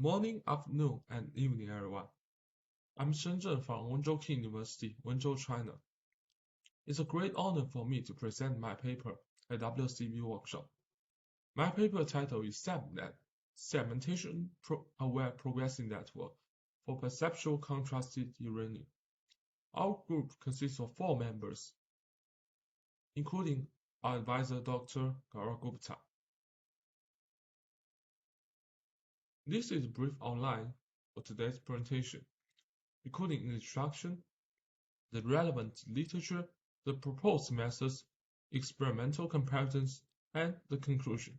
Morning, afternoon, and evening, everyone. I'm Shen from Wenzhou Kean University, Wenzhou, China. It's a great honor for me to present my paper at WCB workshop. My paper title is SAPNet, Segmentation-Aware Progressive Network for Perceptual Contrastive Deraining. Our group consists of 4 members, including our advisor, Dr. Gaurav Gupta. This is a brief outline for today's presentation, including an introduction, the relevant literature, the proposed methods, experimental comparisons, and the conclusion.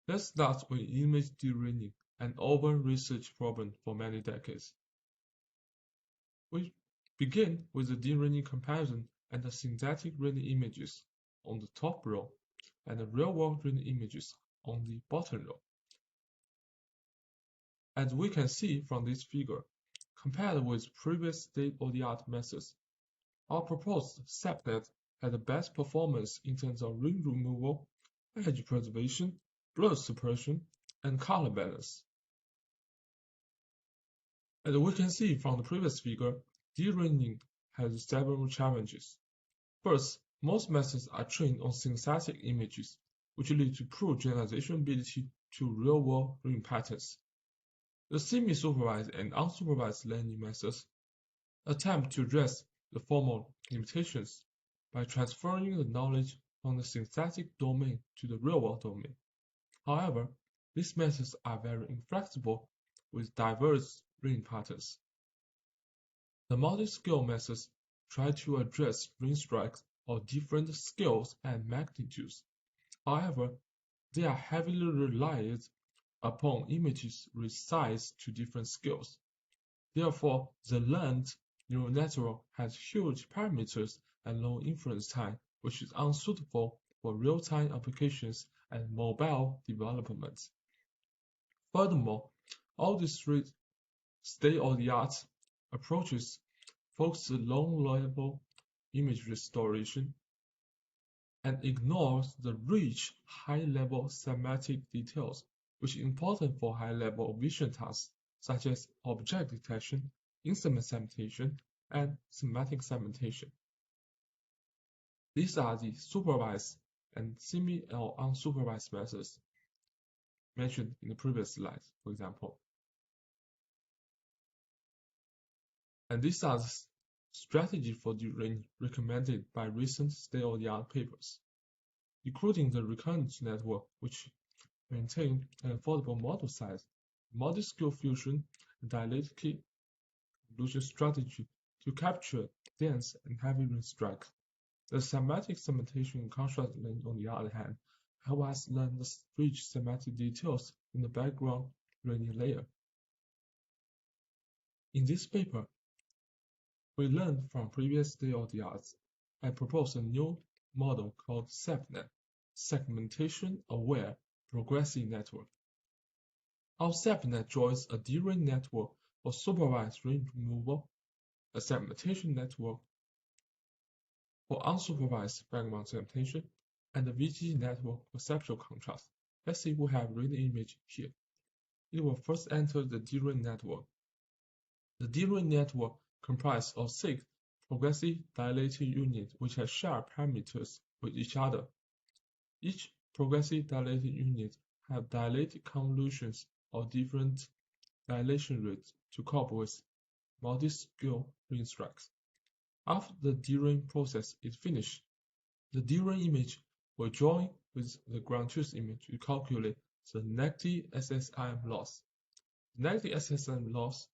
Let's start with image deraining, an open research problem for many decades. We begin with the deraining comparison and the synthetic raining images on the top row and the real-world raining images on the bottom row. As we can see from this figure, compared with previous state-of-the-art methods, our proposed SAPNet had the best performance in terms of ring removal, edge preservation, blur suppression, and color balance. As we can see from the previous figure, deraining has several challenges. First, most methods are trained on synthetic images, which lead to poor generalization ability to real-world ring patterns. The semi-supervised and unsupervised learning methods attempt to address the former limitations by transferring the knowledge from the synthetic domain to the real-world domain. However, these methods are very inflexible with diverse ring patterns. The multi-scale methods try to address ring strikes of different scales and magnitudes. However, they are heavily reliant upon images resized to different scales. Therefore, the learned neural network has huge parameters and low inference time, which is unsuitable for real-time applications and mobile development. Furthermore, all these 3 state-of-the-art approaches focus on low-level image restoration and ignores the rich high-level semantic details, which is important for high-level vision tasks such as object detection, instrument segmentation, and semantic segmentation. These are the supervised and semi- or unsupervised methods mentioned in the previous slides, for example. And these are the strategies for deraining recommended by recent state-of-the-art papers, including the recurrent network, which maintain an affordable model size, multi-scale fusion, and dialectic convolution strategy to capture dense and heavy ring strikes. The semantic segmentation and contrast learning, on the other hand, help us learn the rich semantic details in the background learning layer. In this paper, we learned from previous state-of-the-arts and propose a new model called SAPNet, Segmentation-Aware Progressive Network. Our SAPNet joins a deraining network for supervised ring removal, a segmentation network for unsupervised background segmentation, and a VGG network for perceptual contrast. Let's see we have raining image here. It will first enter the deraining network. The deraining network comprises of 6 progressive dilated units which have shared parameters with each other. Each progressive dilated unit have dilated convolutions of different dilation rates to cope with multi-scale ring strikes. After the deraining process is finished, the deraining image will join with the ground truth image to calculate the negative SSIM loss. The negative SSIM loss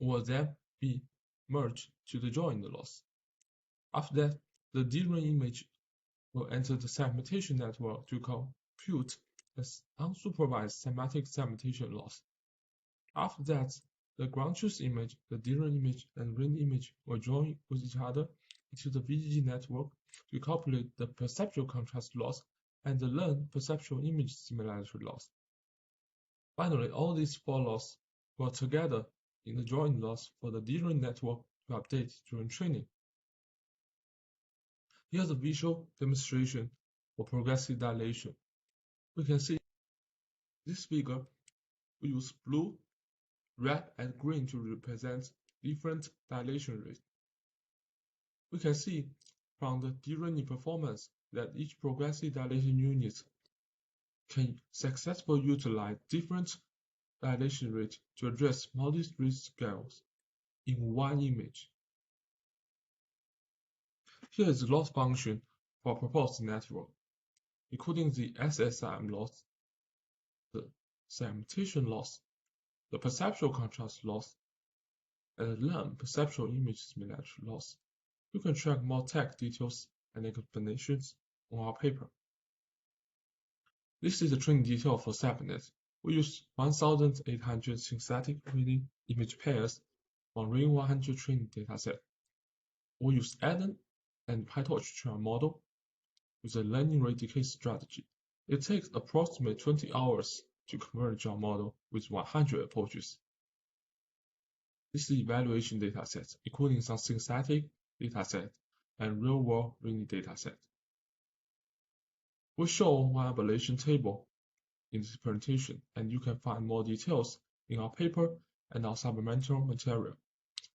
will then be merged to the joined loss. After that, the deraining image will enter the segmentation network to compute the unsupervised semantic segmentation loss. After that, the ground truth image, the deraining image, and raining image will join with each other into the VGG network to calculate the perceptual contrast loss and the learned perceptual image similarity loss. Finally, all these 4 losses will together in the joint loss for the deraining network to update during training. Here's a visual demonstration for progressive dilation. We can see this figure, we use blue, red, and green to represent different dilation rates. We can see from the deraining performance that each progressive dilation unit can successfully utilize different dilation rates to address multi-street scales in one image. Here is the loss function for a proposed network, including the SSIM loss, the segmentation loss, the perceptual contrast loss, and the learned perceptual image similarity loss. You can track more tech details and explanations on our paper. This is the training detail for SAPNet. We use 1,800 synthetic training image pairs from Ring 100 training dataset. We use Eden and PyTorch to train our model with a learning rate decay strategy. It takes approximately 20 hours to converge our model with 100 approaches. This is the evaluation dataset, including some synthetic dataset and real-world training dataset. We show one evaluation table in this presentation, and you can find more details in our paper and our supplemental material.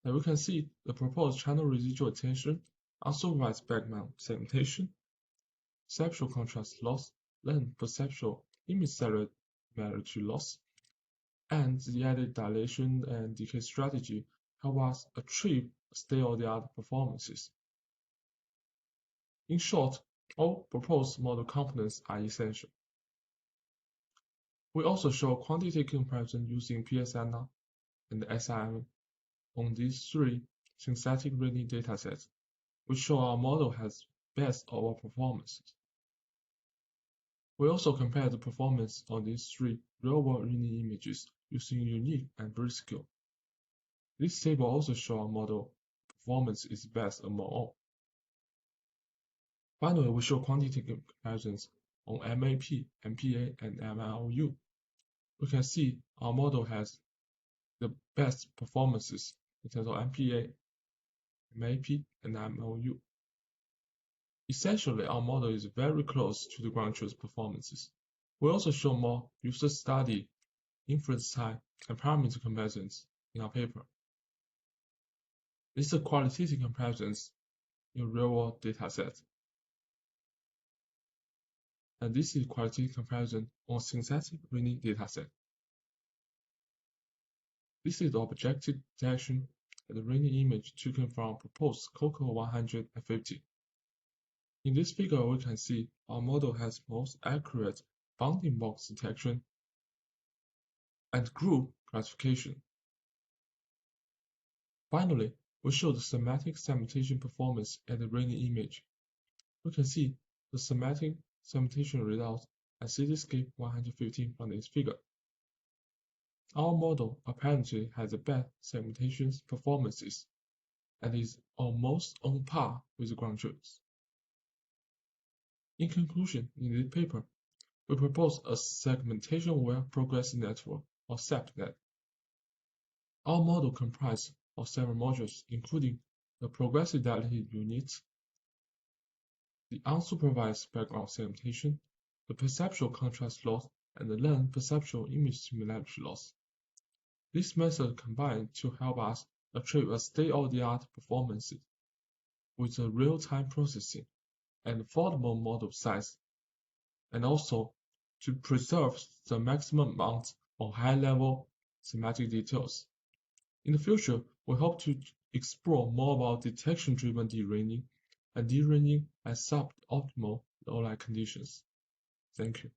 And we can see the proposed channel residual attention, unsupervised background segmentation, perceptual contrast loss, then perceptual image similarity loss, and the added dilation and decay strategy help us achieve state-of-the-art performances. In short, all proposed model components are essential. We also show quantitative comparison using PSNR and SIM on these three synthetic training datasets, which show our model has best overall performances. We also compare the performance on these three real-world training images using unique and BRISCO. This table also shows our model performance is best among all. Finally, we show quantitative comparisons on MAP, MPA, and MLU. We can see our model has the best performances in terms of MPA, MAP, and MLU. Essentially, our model is very close to the ground truth performances. We also show more user study, inference time, and parameter comparisons in our paper. These are qualitative comparisons in real-world dataset. And this is qualitative comparison on synthetic training dataset. This is the objective detection and the training image taken from proposed COCO 150. In this figure, we can see our model has most accurate bounding box detection and group classification. Finally, we show the semantic segmentation performance at the training image. We can see the semantic segmentation results at Cityscape 115 from this figure. Our model apparently has the best segmentation performances and is almost on par with the ground truth. In conclusion, in this paper, we propose a segmentation-aware progressive network, or SAPNet. Our model comprises of several modules, including the progressive dilation units, the unsupervised background segmentation, the perceptual contrast loss, and the learned perceptual image similarity loss. These methods combine to help us achieve a state-of-the-art performance with a real-time processing and affordable model size, and also to preserve the maximum amount of high-level semantic details. In the future, we hope to explore more about detection-driven deraining and deraining at suboptimal low-light conditions. Thank you.